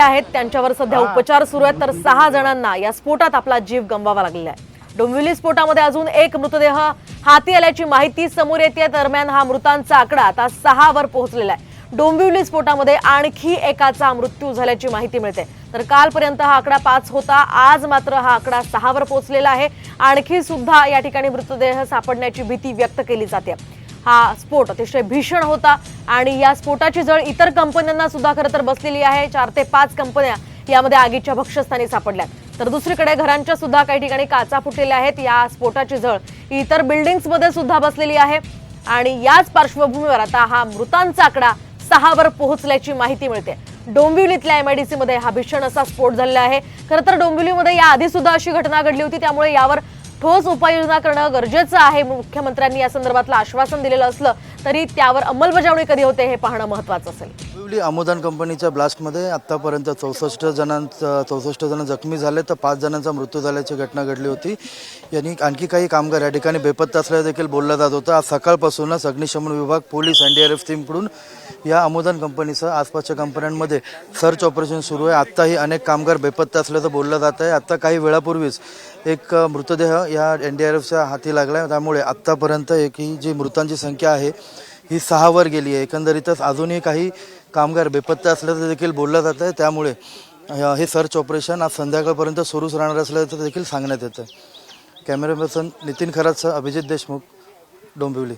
आहेत त्यांच्यावर सध्या उपचार सुरू आहेत, तर 6 जणांना या स्फोटात आपला जीव गमवावा लागलेला आहे। डोंबिवली स्फोटामध्ये अजून एक मृतदेह हाती आल्याची माहिती समोर येते। दरम्यान हा मृतांचा आकडा आता 6 वर पोहोचलेला आहे। डोंबिवली स्फोटामध्ये आणखी एकाचा मृत्यू झाल्याची माहिती मिळते, तर कालपर्यंत हा आकडा 5 होता, आज मात्र हा आकडा 6 वर पोहोचलेला आहे। आणखी सुद्धा या ठिकाणी मृतदेह सापडण्याची भीती व्यक्त केली जाते। हा स्फोट अतिशय भीषण होता आणि या स्फोटाची झळ इतर कंपन्यांना सुद्धा खरं तर बसलेली आहे। 4 ते 5 कंपन्या यामध्ये आगीच्या भक्ष्यस्थानी सापडल्या, तर दुसरीकडे घरांच्या सुद्धा काही ठिकाणी काचा फुटलेल्या आहेत। या स्फोटाची झळ इतर बिल्डिंग्समध्ये सुद्धा बसलेली आहे आणि याच पार्श्वभूमीवर आता हा मृतांचा आकडा 6 वर पोहोचल्याची माहिती मिळते। डोंबिवलीतल्या MIDC मध्ये हा भीषण असा स्फोट झालेला आहे। खरं तर डोंबिवलीमध्ये याआधी सुद्धा अशी घटना घडली होती, त्यामुळे यावर ठोस उपाययोजना करणं गरजेचं आहे। मुख्यमंत्र्यांनी या संदर्भातलं आश्वासन दिलेलं असलं तरी त्यावर अंमलबजावणी कधी होते हे पाहणं महत्त्वाचं असेल। डोंबिवली अमोदान कंपनीच्या ब्लास्टमध्ये आतापर्यंत 64 जण जखमी झाले, तर 5 जणांचा मृत्यू झाल्याची घटना घडली होती। यांनी आणखी काही कामगार या ठिकाणी बेपत्ता असल्याचं देखील बोललं जात होतं। आज सकाळपासूनच अग्निशमन विभाग, पोलीस, NDRF टीमकडून या अमोदान कंपनीसह आसपासच्या कंपन्यांमध्ये सर्च ऑपरेशन सुरू आहे। आत्ताही अनेक कामगार बेपत्ता असल्याचं बोललं जात आहे। आता काही वेळापूर्वीच एक मृतदेह या NDRFच्या हाती लागला, त्यामुळे आत्तापर्यंत ही जी मृतांची संख्या आहे ही 6 वर गेली आहे। एकंदरीतच अजूनही काही कामगार बेपत्ता असल्याचं देखील बोललं जात आहे, त्यामुळे हे सर्च ऑपरेशन आज संध्याकाळपर्यंत सुरूच राहणार असल्याचं देखील सांगण्यात येतं। कॅमेरा पर्सन नितीन खरातसह अभिजित देशमुख, डोंबिवली।